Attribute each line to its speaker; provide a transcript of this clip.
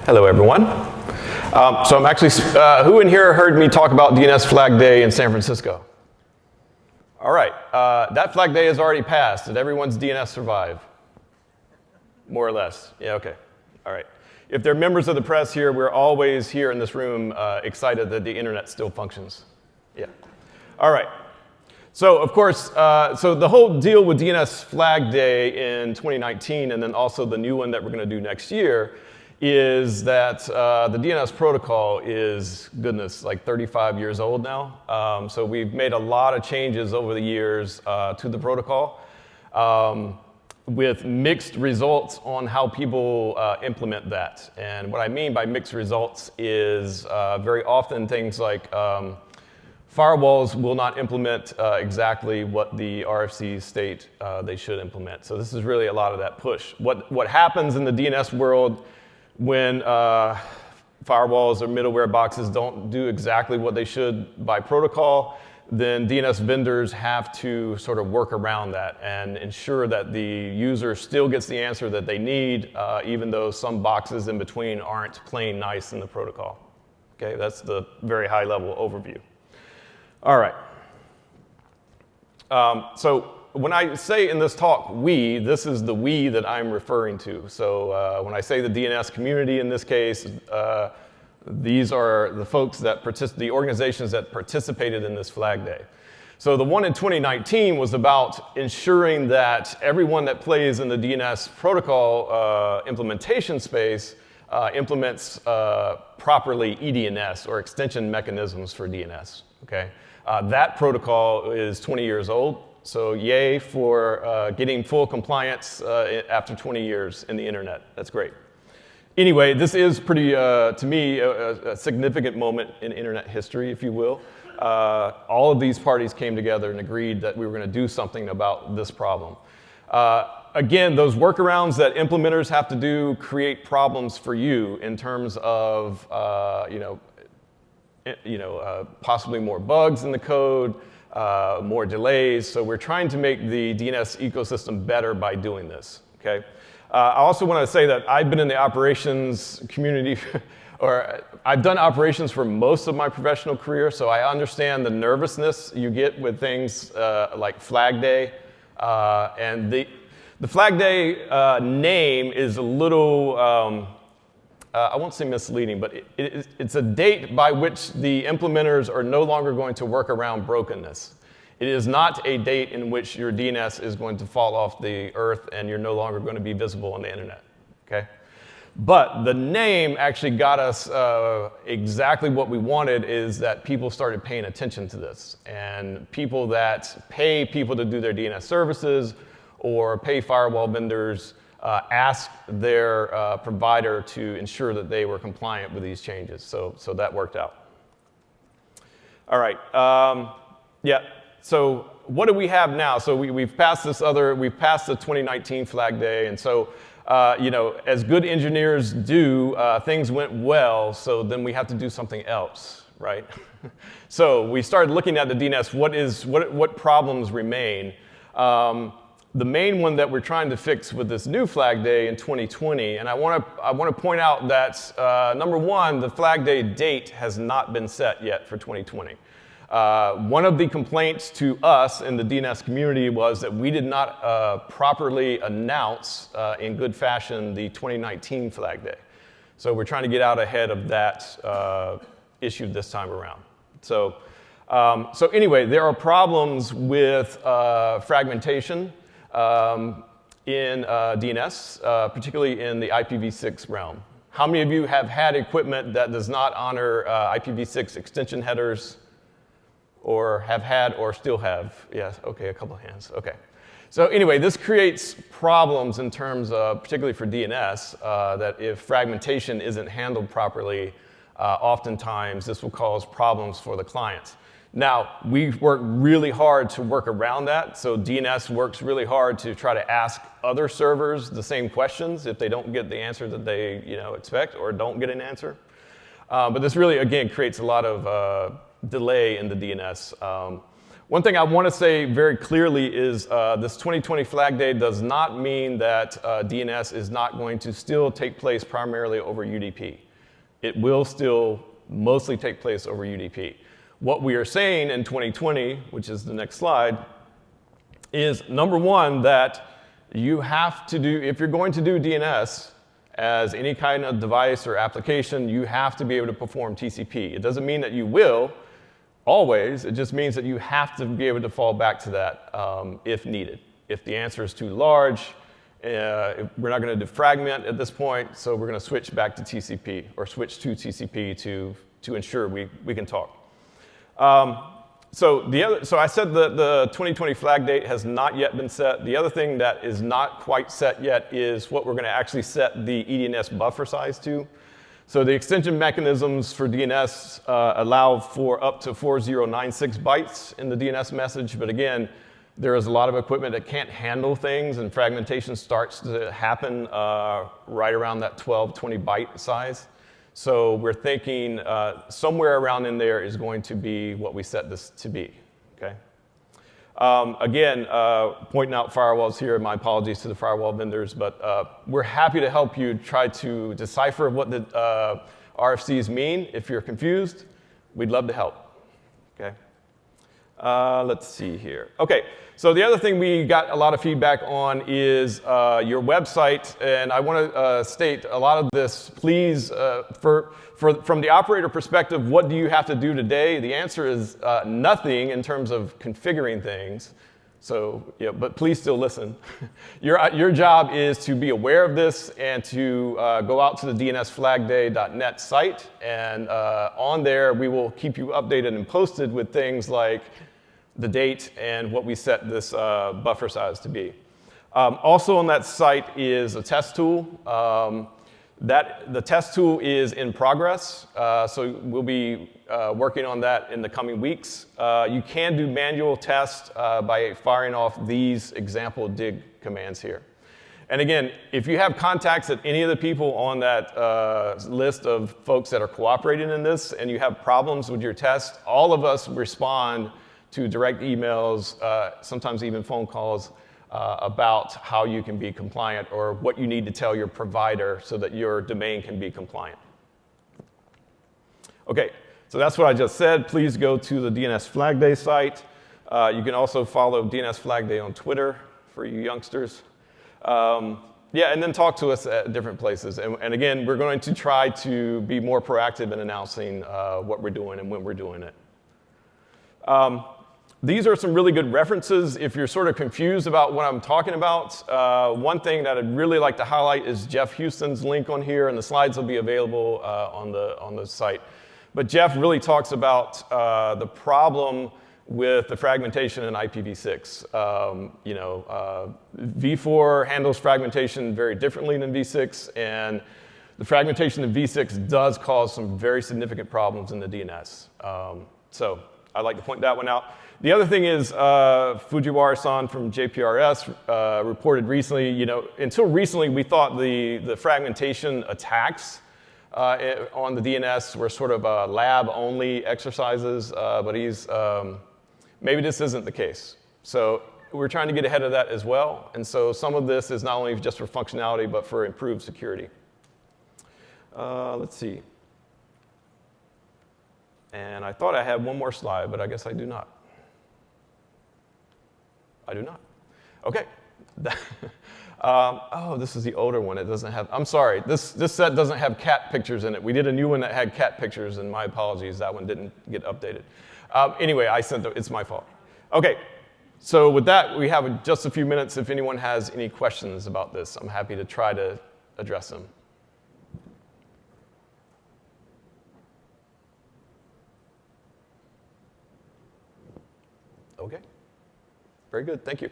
Speaker 1: Hello, everyone. So I'm actually, who in here heard me talk about DNS Flag Day in San Francisco? All right, that Flag Day has already passed. Did everyone's DNS survive? More or less, yeah, okay, all right. If they're members of the press here, we're always here in this room excited that the internet still functions. Yeah, all right. So of course, so the whole deal with DNS Flag Day in 2019 and then also the new one that we're gonna do next year is that the DNS protocol is, goodness, like 35 years old now. So we've made a lot of changes over the years to the protocol with mixed results on how people implement that. And what I mean by mixed results is very often things like firewalls will not implement exactly what the RFCs state they should implement. So this is really a lot of that push. What happens in the DNS world when firewalls or middleware boxes don't do exactly what they should by protocol, then DNS vendors have to sort of work around that and ensure that the user still gets the answer that they need, even though some boxes in between aren't plain nice in the protocol. Okay, that's the very high level overview. All right. So when I say in this talk, we, this is the we that I'm referring to. So when I say the DNS community in this case, these are the folks that the organizations that participated in this Flag Day. So the one in 2019 was about ensuring that everyone that plays in the DNS protocol implementation space implements properly EDNS, or extension mechanisms for DNS, okay? That protocol is 20 years old. So yay for getting full compliance after 20 years in the internet. That's great. Anyway, this is pretty, to me, a significant moment in internet history, if you will. All of these parties came together and agreed that we were going to do something about this problem. Again, those workarounds that implementers have to do create problems for you in terms of possibly more bugs in the code, more delays. So we're trying to make the DNS ecosystem better by doing this, okay? I also want to say that I've been in the operations community, or I've done operations for most of my professional career, so I understand the nervousness you get with things like Flag Day. And the Flag Day name is a little, I won't say misleading, but it's a date by which the implementers are no longer going to work around brokenness. It is not a date in which your DNS is going to fall off the earth and you're no longer going to be visible on the internet, okay? But the name actually got us exactly what we wanted, is that people started paying attention to this. And people that pay people to do their DNS services or pay firewall vendors asked their provider to ensure that they were compliant with these changes. So that worked out. All right, yeah. So what do we have now? So we've passed we've passed the 2019 Flag Day, and so, as good engineers do, things went well, so then we have to do something else, right? So we started looking at the DNS, what problems remain? The main one that we're trying to fix with this new Flag Day in 2020, and I want to point out that, number one, the Flag Day date has not been set yet for 2020. One of the complaints to us in the DNS community was that we did not properly announce in good fashion the 2019 Flag Day. So we're trying to get out ahead of that issue this time around. So anyway, there are problems with fragmentation in DNS, particularly in the IPv6 realm. How many of you have had equipment that does not honor IPv6 extension headers, or have had or still have? Yes, okay, a couple of hands, okay. So anyway, this creates problems in terms of, particularly for DNS, that if fragmentation isn't handled properly, oftentimes this will cause problems for the clients. Now, we've worked really hard to work around that. So DNS works really hard to try to ask other servers the same questions if they don't get the answer that they expect or don't get an answer. But this really, again, creates a lot of delay in the DNS. One thing I want to say very clearly is this 2020 Flag Day does not mean that DNS is not going to still take place primarily over UDP. It will still mostly take place over UDP. What we are saying in 2020, which is the next slide, is number one, that you have to do, if you're going to do DNS as any kind of device or application, you have to be able to perform TCP. It doesn't mean that you will always, it just means that you have to be able to fall back to that if needed. If the answer is too large, we're not going to defragment at this point, so we're going to switch back to TCP or switch to TCP to ensure we can talk. So I said that the 2020 flag date has not yet been set. The other thing that is not quite set yet is what we're going to actually set the EDNS buffer size to. So the extension mechanisms for DNS allow for up to 4096 bytes in the DNS message, but again, there is a lot of equipment that can't handle things, and fragmentation starts to happen right around that 20 byte size. So we're thinking somewhere around in there is going to be what we set this to be, okay? Again, pointing out firewalls here, my apologies to the firewall vendors, but we're happy to help you try to decipher what the RFCs mean. If you're confused, we'd love to help, okay? Let's see here. Okay, so the other thing we got a lot of feedback on is your website, and I want to state a lot of this, please, from the operator perspective, what do you have to do today? The answer is nothing in terms of configuring things. So, yeah, but please still listen. Your job is to be aware of this and to go out to the dnsflagday.net site, and on there we will keep you updated and posted with things like the date and what we set this buffer size to be. Also on that site is a test tool. The test tool is in progress, so we'll be working on that in the coming weeks. You can do manual tests by firing off these example dig commands here. And again, if you have contacts at any of the people on that list of folks that are cooperating in this and you have problems with your test, all of us respond to direct emails, sometimes even phone calls, about how you can be compliant or what you need to tell your provider so that your domain can be compliant. Okay, so that's what I just said. Please go to the DNS Flag Day site. You can also follow DNS Flag Day on Twitter for you youngsters. Yeah, and then talk to us at different places. And again, we're going to try to be more proactive in announcing what we're doing and when we're doing it. These are some really good references if you're sort of confused about what I'm talking about. One thing that I'd really like to highlight is Jeff Houston's link on here, and the slides will be available on the site. But Jeff really talks about the problem with the fragmentation in IPv6. V4 handles fragmentation very differently than V6, and the fragmentation in V6 does cause some very significant problems in the DNS. So I'd like to point that one out. The other thing is Fujiwara-san from JPRS reported recently, until recently we thought the fragmentation attacks on the DNS were sort of lab-only exercises, but maybe this isn't the case. So we're trying to get ahead of that as well. And so some of this is not only just for functionality, but for improved security. Let's see. And I thought I had one more slide, but I guess I do not. I do not. OK. Oh, this is the older one. It doesn't have, I'm sorry. This set doesn't have cat pictures in it. We did a new one that had cat pictures, and my apologies. That one didn't get updated. Anyway, it's my fault. OK. So with that, we have just a few minutes. If anyone has any questions about this, I'm happy to try to address them. OK. Very good. Thank you.